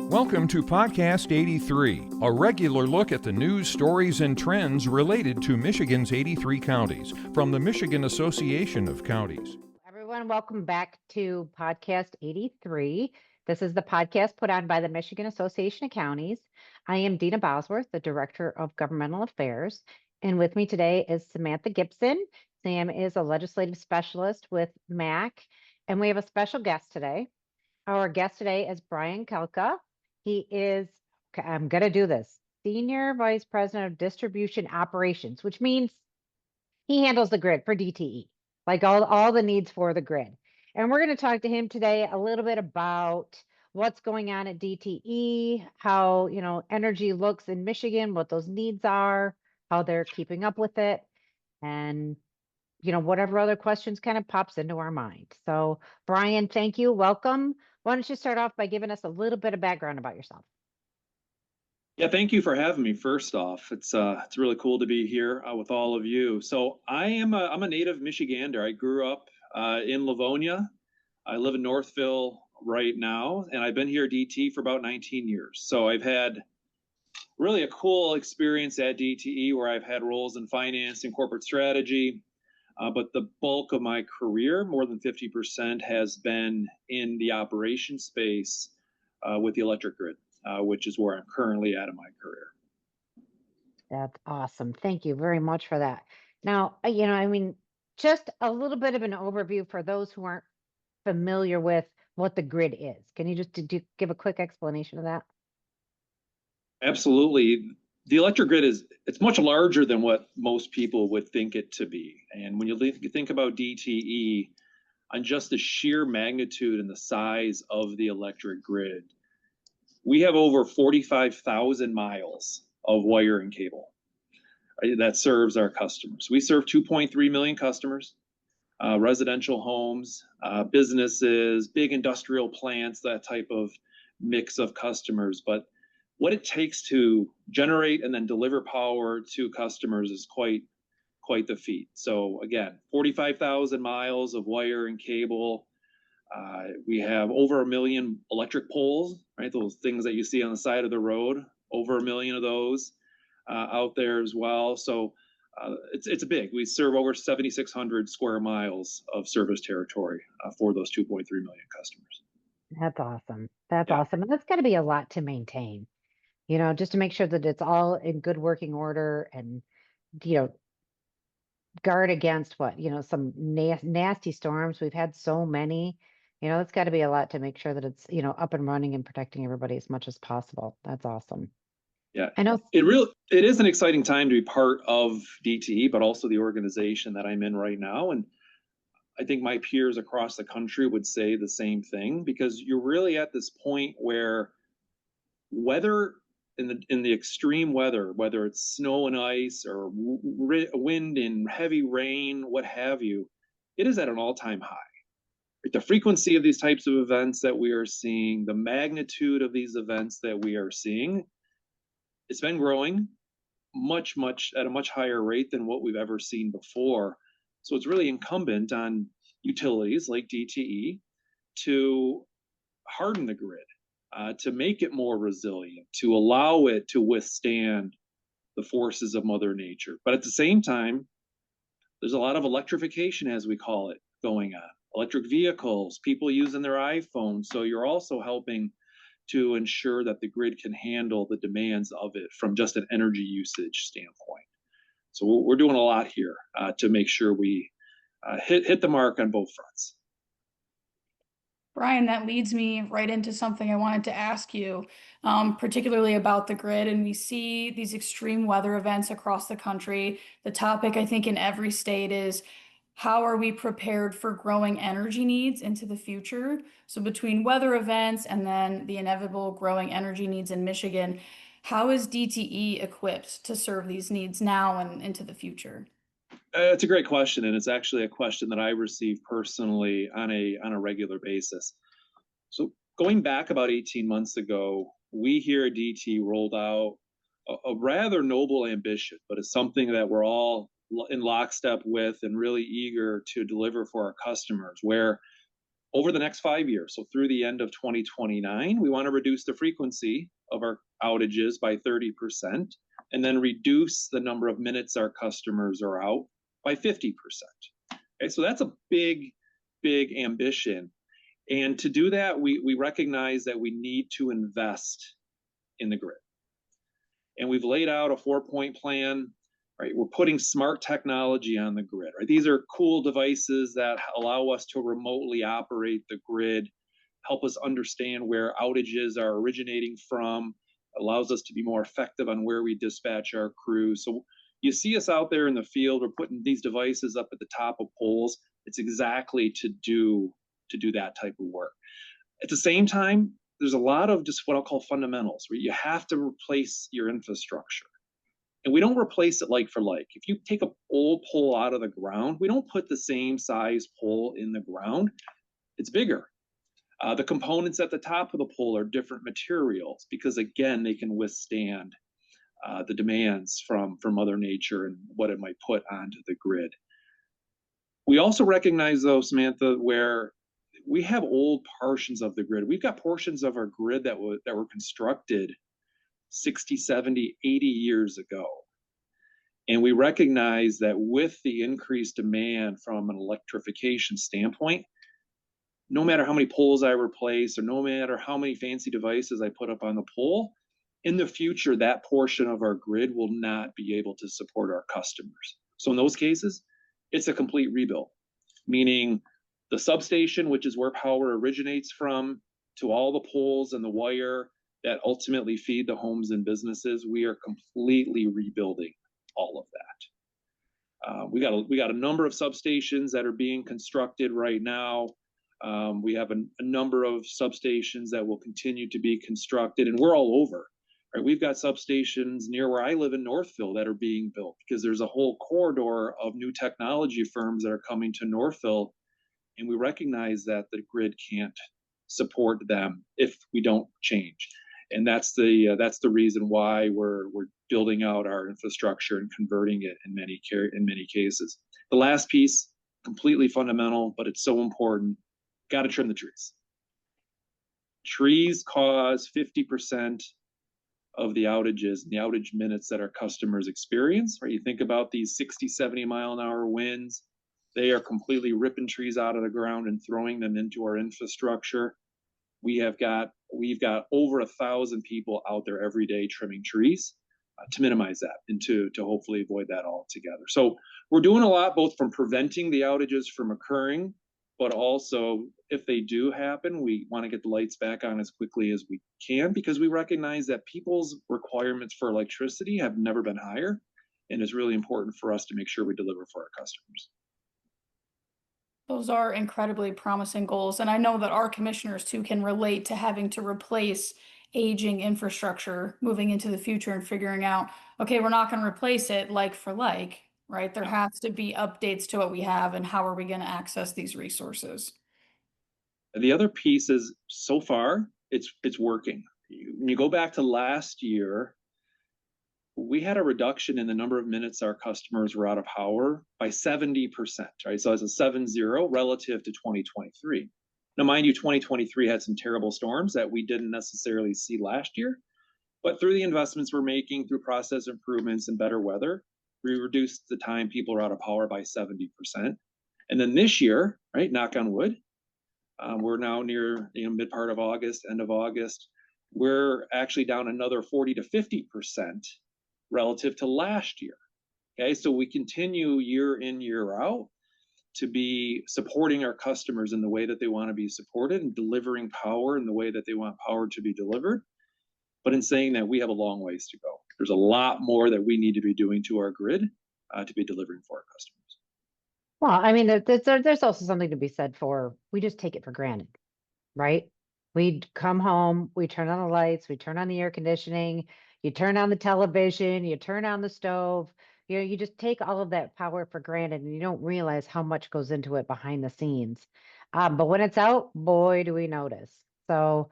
Welcome to Podcast 83, a regular look at the news, stories, and trends related to Michigan's 83 counties from the Michigan Association of Counties. Everyone, welcome back to Podcast 83. This is the podcast put on by the Michigan Association of Counties. I am Dina Bosworth, the Director of Governmental Affairs, and with me today is Samantha Gibson. Sam is a legislative specialist with MAC, and we have a special guest today. Our guest today is Brian Calka. He is, I'm going to do this, Senior Vice President of Distribution Operations, which means he handles the grid for DTE, like all the needs for the grid. And we're going to talk to him today a little bit about what's going on at DTE, how, energy looks in Michigan, what those needs are, how they're keeping up with it, and, whatever other questions kind of pops into our mind. So, Brian, thank you. Welcome. Why don't you start off by giving us a little bit of background about yourself? Yeah, thank you for having me. First off, it's really cool to be here with all of you. So I'm a native Michigander. I grew up in Livonia. I live in Northville right now, and I've been here at DTE for about 19 years. So I've had really a cool experience at DTE where I've had roles in finance and corporate strategy. But the bulk of my career, more than 50%, has been in the operation space with the electric grid, which is where I'm currently at in my career. That's awesome. Thank you very much for that. Now, just a little bit of an overview for those who aren't familiar with what the grid is. Can you just give a quick explanation of that? Absolutely. The electric grid it's much larger than what most people would think it to be. And when you think about DTE, on just the sheer magnitude and the size of the electric grid, we have over 45,000 miles of wire and cable that serves our customers. We serve 2.3 million customers, residential homes, businesses, big industrial plants, that type of mix of customers. But what it takes to generate and then deliver power to customers is quite the feat. So again, 45,000 miles of wire and cable. We have over 1 million electric poles, right? Those things that you see on the side of the road, over 1 million of those out there as well. So it's big. We serve over 7,600 square miles of service territory for those 2.3 million customers. That's awesome. That's awesome. And that's got to be a lot to maintain, just to make sure that it's all in good working order and, guard against some nasty storms. We've had so many, it's got to be a lot to make sure that it's, up and running and protecting everybody as much as possible. That's awesome. Yeah, I know it is an exciting time to be part of DTE, but also the organization that I'm in right now. And I think my peers across the country would say the same thing, because you're really at this point where weather in the extreme weather, whether it's snow and ice or wind and heavy rain, what have you, it is at an all-time high. The frequency of these types of events that we are seeing, the magnitude of these events that we are seeing, it's been growing much at a much higher rate than what we've ever seen before. So it's really incumbent on utilities like DTE to harden the grid, to make it more resilient, to allow it to withstand the forces of Mother Nature. But at the same time, there's a lot of electrification, as we call it, going on. Electric vehicles, people using their iPhones. So you're also helping to ensure that the grid can handle the demands of it from just an energy usage standpoint. So we're doing a lot here to make sure we hit the mark on both fronts. Brian, that leads me right into something I wanted to ask you, particularly about the grid. And we see these extreme weather events across the country. The topic, I think, in every state is, how are we prepared for growing energy needs into the future? So between weather events and then the inevitable growing energy needs in Michigan, how is DTE equipped to serve these needs now and into the future? It's a great question, and it's actually a question that I receive personally on a regular basis. So going back about 18 months ago, we here at DTE rolled out a rather noble ambition, but it's something that we're all in lockstep with and really eager to deliver for our customers, where over the next 5 years, so through the end of 2029, we want to reduce the frequency of our outages by 30% and then reduce the number of minutes our customers are out by 50%. Okay, so that's a big, big ambition. And to do that, we recognize that we need to invest in the grid. And we've laid out a 4-point plan, right? We're putting smart technology on the grid, right? These are cool devices that allow us to remotely operate the grid, help us understand where outages are originating from, allows us to be more effective on where we dispatch our crew. So you see us out there in the field, we're putting these devices up at the top of poles. It's exactly to do that type of work. At the same time, there's a lot of just what I'll call fundamentals, where you have to replace your infrastructure. And we don't replace it like for like. If you take an old pole out of the ground, we don't put the same size pole in the ground. It's bigger. The components at the top of the pole are different materials because, again, they can withstand the demands from Mother Nature and what it might put onto the grid. We also recognize, though, Samantha, where we have old portions of the grid. We've got portions of our grid that were constructed 60, 70, 80 years ago. And we recognize that with the increased demand from an electrification standpoint, no matter how many poles I replace or no matter how many fancy devices I put up on the pole, in the future, that portion of our grid will not be able to support our customers. So in those cases, it's a complete rebuild, meaning the substation, which is where power originates from, to all the poles and the wire that ultimately feed the homes and businesses, we are completely rebuilding all of that. We got a number of substations that are being constructed right now. We have a number of substations that will continue to be constructed, and we're all over. Right? We've got substations near where I live in Northville that are being built because there's a whole corridor of new technology firms that are coming to Northville. And we recognize that the grid can't support them if we don't change. And that's the reason why we're building out our infrastructure and converting it in many cases. The last piece, completely fundamental, but it's so important. Got to trim the trees. Trees cause 50% of the outages and the outage minutes that our customers experience. Right? You think about these 60, 70 mile an hour winds. They are completely ripping trees out of the ground and throwing them into our infrastructure. We've got over 1,000 people out there every day trimming trees to minimize that and to hopefully avoid that altogether. So we're doing a lot, both from preventing the outages from occurring, but also if they do happen, we want to get the lights back on as quickly as we can because we recognize that people's requirements for electricity have never been higher, and it's really important for us to make sure we deliver for our customers. Those are incredibly promising goals. And I know that our commissioners too can relate to having to replace aging infrastructure moving into the future and figuring out, okay, we're not going to replace it like for like, right? There has to be updates to what we have and how are we going to access these resources? And the other piece is so far, it's working. When you go back to last year, we had a reduction in the number of minutes our customers were out of power by 70%, right? So it's a 7-0 relative to 2023. Now, mind you, 2023 had some terrible storms that we didn't necessarily see last year, but through the investments we're making, through process improvements and better weather, we reduced the time people are out of power by 70%. And then this year, right, knock on wood, we're now near mid part of August, end of August, we're actually down another 40 to 50% relative to last year. Okay, so we continue year in, year out to be supporting our customers in the way that they want to be supported and delivering power in the way that they want power to be delivered. But in saying that, we have a long ways to go. There's a lot more that we need to be doing to our grid to be delivering for our customers. Well, I mean, there's also something to be said for, we just take it for granted, right? We come home, we turn on the lights, we turn on the air conditioning, you turn on the television, you turn on the stove, you just take all of that power for granted and you don't realize how much goes into it behind the scenes. But when it's out, boy, do we notice. So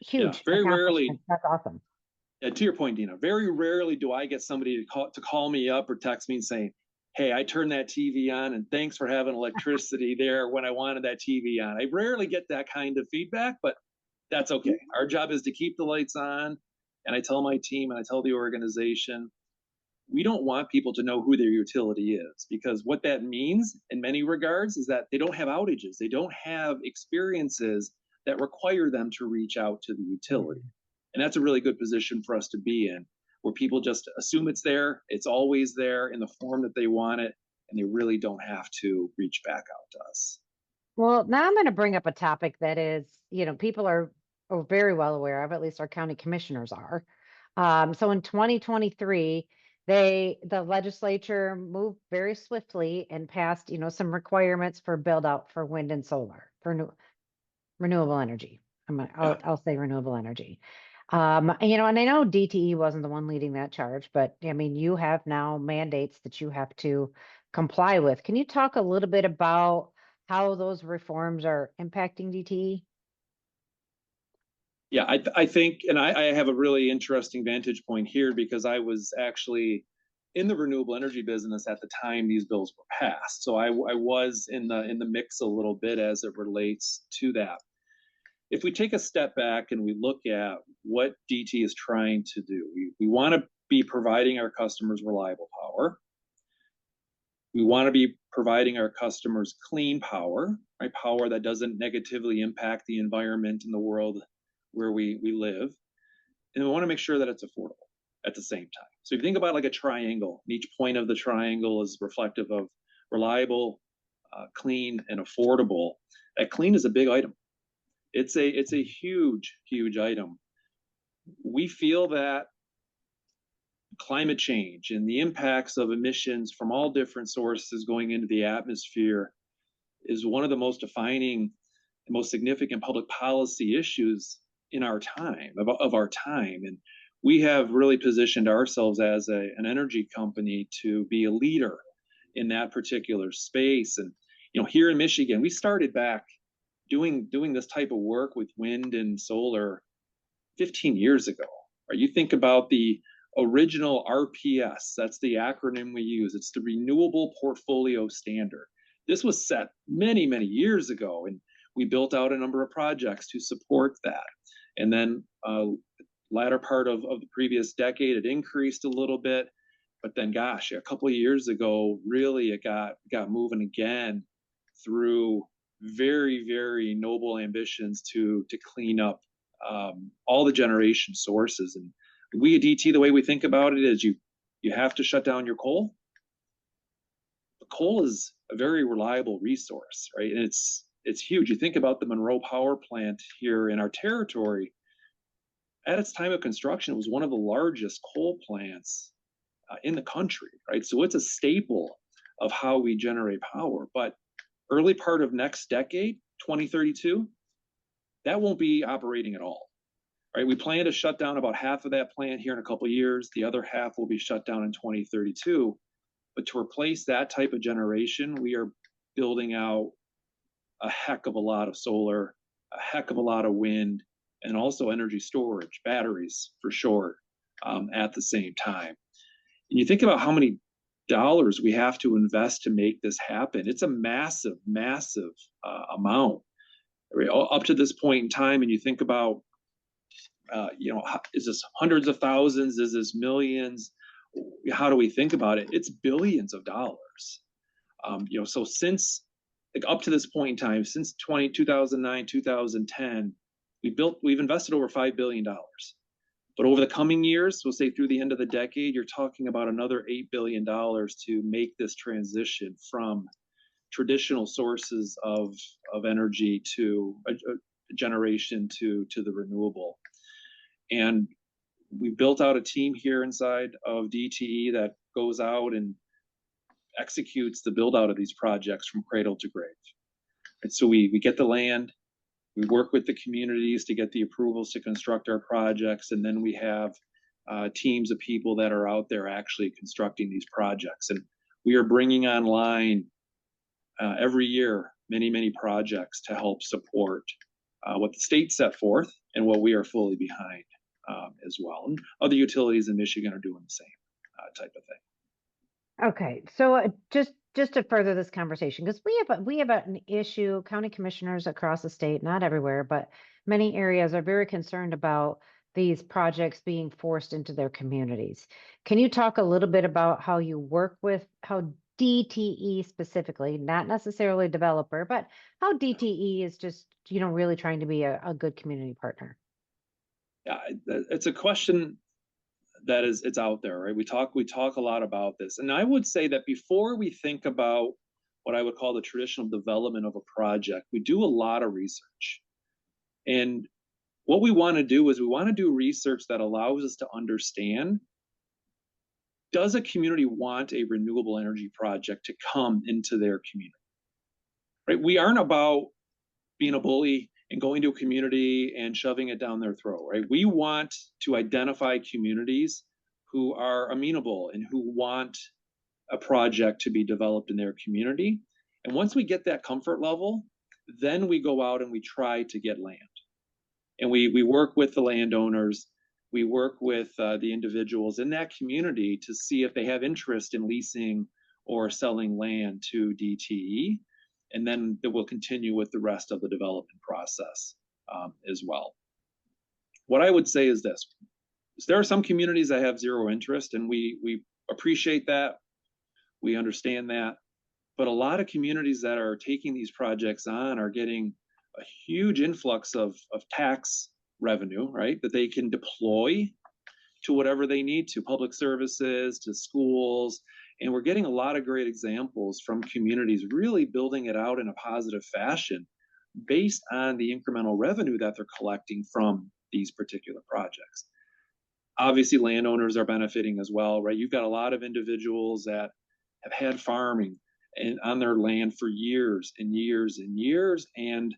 huge. Very rarely. That's awesome. To your point, Dina, very rarely do I get somebody to call me up or text me and say, hey, I turned that TV on and thanks for having electricity there when I wanted that TV on. I rarely get that kind of feedback, but that's okay. Our job is to keep the lights on. And I tell my team and I tell the organization, we don't want people to know who their utility is, because what that means in many regards is that they don't have outages. They don't have experiences that require them to reach out to the utility. And that's a really good position for us to be in, where people just assume it's there, it's always there in the form that they want it, and they really don't have to reach back out to us. Well, now I'm going to bring up a topic that is, people are very well aware of, at least our county commissioners are. So in 2023, the legislature moved very swiftly and passed, some requirements for build out for wind and solar for renewable energy. I'll say renewable energy. And I know DTE wasn't the one leading that charge, but I mean, you have now mandates that you have to comply with. Can you talk a little bit about how those reforms are impacting DTE? Yeah, I think, and I have a really interesting vantage point here because I was actually in the renewable energy business at the time these bills were passed. So I was in the mix a little bit as it relates to that. If we take a step back and we look at what DT is trying to do, we want to be providing our customers reliable power. We want to be providing our customers clean power, right? Power that doesn't negatively impact the environment in the world where we live. And we want to make sure that it's affordable at the same time. So if you think about like a triangle, each point of the triangle is reflective of reliable, clean, and affordable. That clean is a big item. It's a huge item. We feel that climate change and the impacts of emissions from all different sources going into the atmosphere is one of the most defining, most significant public policy issues in our time, of our time. And we have really positioned ourselves as an energy company to be a leader in that particular space. And here in Michigan, we started back doing this type of work with wind and solar 15 years ago. Right? You think about the original RPS, that's the acronym we use. It's the Renewable Portfolio Standard. This was set many years ago, and we built out a number of projects to support that. And then latter part of the previous decade, it increased a little bit, but then gosh, a couple of years ago, really it got moving again through very noble ambitions to clean up all the generation sources. And we at DT, the way we think about it is you have to shut down your coal. But coal is a very reliable resource, right? And it's huge. You think about the Monroe Power Plant here in our territory. At its time of construction, it was one of the largest coal plants in the country, right? So it's a staple of how we generate power. But early part of next decade, 2032, that won't be operating at all, right? We plan to shut down about half of that plant here in a couple of years. The other half will be shut down in 2032. But to replace that type of generation, we are building out a heck of a lot of solar, a heck of a lot of wind, and also energy storage, batteries for sure, at the same time. And you think about how many dollars we have to invest to make this happen. It's a massive amount. Up to this point in time, and you think about, is this hundreds of thousands? Is this millions? How do we think about it? It's billions of dollars. So since up to this point in time, since 2009, 2010, we've invested over $5 billion. But over the coming years, we'll say through the end of the decade, you're talking about another $8 billion to make this transition from traditional sources of energy to a generation to the renewable. And we built out a team here inside of DTE that goes out and executes the build out of these projects from cradle to grave. And so we get the land, we work with the communities to get the approvals to construct our projects, and then we have teams of people that are out there actually constructing these projects. And we are bringing online every year many projects to help support what the state set forth and what we are fully behind as well. And other utilities in Michigan are doing the same type of thing. Okay, so just to further this conversation, because we have an issue, county commissioners across the state, not everywhere, but many areas are very concerned about these projects being forced into their communities. Can you talk a little bit about how you work with how DTE specifically, not necessarily developer, but how DTE is just, really trying to be a good community partner? Yeah, it's a question that it's out there, right? We talk a lot about this. And I would say that before we think about what I would call the traditional development of a project, we do a lot of research. And what we want to do is we want to do research that allows us to understand, does a community want a renewable energy project to come into their community? Right? We aren't about being a bully and going to a community and shoving it down their throat, right? We want to identify communities who are amenable and who want a project to be developed in their community. And once we get that comfort level, then we go out and we try to get land. And we work with the landowners, we work with the individuals in that community to see if they have interest in leasing or selling land to DTE. And then we'll continue with the rest of the development process as well. What I would say is this: there are some communities that have zero interest, and we appreciate that, we understand that, but a lot of communities that are taking these projects on are getting a huge influx of tax revenue, right, that they can deploy to whatever they need to, public services, to schools. And we're getting a lot of great examples from communities really building it out in a positive fashion based on the incremental revenue that they're collecting from these particular projects. Obviously, landowners are benefiting as well, right? You've got a lot of individuals that have had farming and on their land for years and years and years, and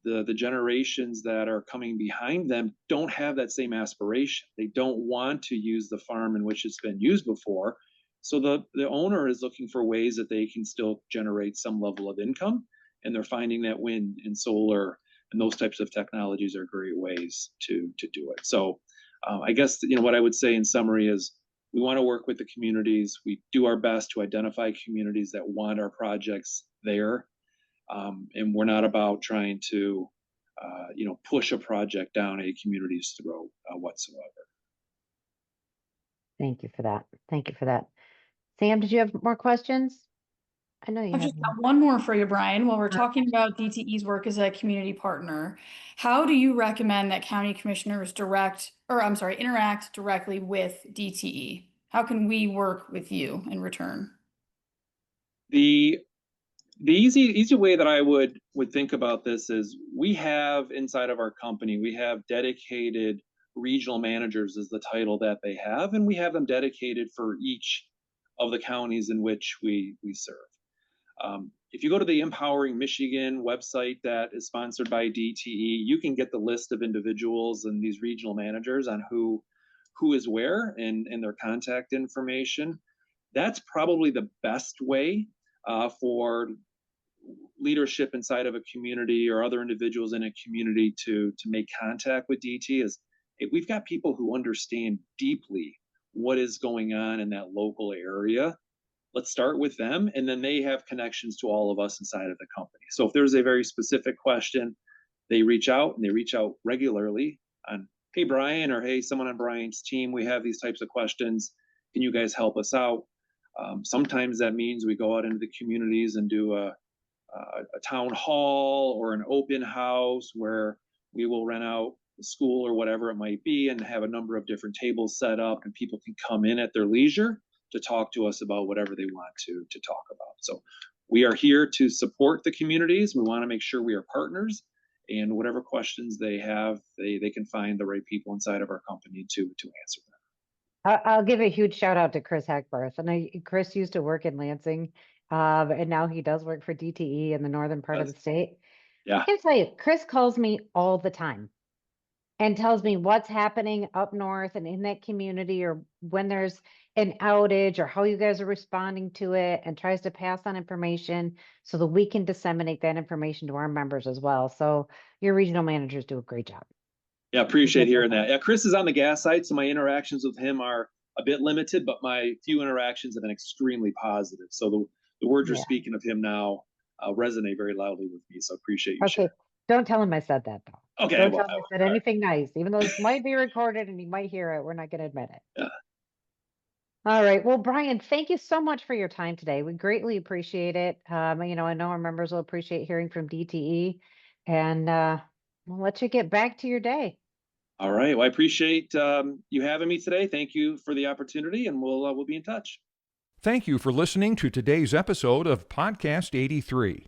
the generations that are coming behind them don't have that same aspiration. They don't want to use the farm in which it's been used before. So the owner is looking for ways that they can still generate some level of income, and they're finding that wind and solar and those types of technologies are great ways to do it. So I guess what I would say in summary is we want to work with the communities. We do our best to identify communities that want our projects there. And we're not about trying to, push a project down a community's throat whatsoever. Thank you for that. Thank you for that. Sam, did you have more questions? I know you I've have just more. got one more for you, Brian. While we're talking about DTE's work as a community partner, how do you recommend that county commissioners interact directly with DTE? How can we work with you in return? The easy way that I would think about this is we have inside of our company, we have dedicated regional managers is the title that they have, and we have them dedicated for each of the counties in which we serve. If you go to the Empowering Michigan website that is sponsored by DTE, you can get the list of individuals and these regional managers on who is where and their contact information. That's probably the best way for leadership inside of a community or other individuals in a community to make contact with DTE. Is we've got people who understand deeply what is going on in that local area. Let's start with them, and then they have connections to all of us inside of the company. So if there's a very specific question, they reach out, and they reach out regularly on, hey, Brian, or hey, someone on Brian's team, we have these types of questions. Can you guys help us out? Sometimes that means we go out into the communities and do a town hall or an open house where we will rent out the school or whatever it might be and have a number of different tables set up, and people can come in at their leisure to talk to us about whatever they want to talk about. So we are here to support the communities. We want to make sure we are partners, and whatever questions they have, they can find the right people inside of our company to answer them. I'll give a huge shout out to Chris Hackbarth. And Chris used to work in Lansing, and now he does work for DTE in the northern part of the state. Yeah. I can tell you, Chris calls me all the time and tells me what's happening up north and in that community, or when there's an outage, or how you guys are responding to it, and tries to pass on information so that we can disseminate that information to our members as well. So your regional managers do a great job. Yeah, appreciate hearing that. Yeah, Chris is on the gas side, so my interactions with him are a bit limited, but my few interactions have been extremely positive. So the words you're Yeah. speaking of him now resonate very loudly with me. So appreciate you Okay. sharing. Don't tell him I said that though. Okay, Don't well, tell him I said anything nice, even though this might be recorded and he might hear it. We're not going to admit it. yeah. All right. Well, Brian, thank you so much for your time today. We greatly appreciate it. I know our members will appreciate hearing from DTE, and we'll let you get back to your day. All right. Well, I appreciate you having me today. Thank you for the opportunity, and we'll be in touch. Thank you for listening to today's episode of Podcast 83.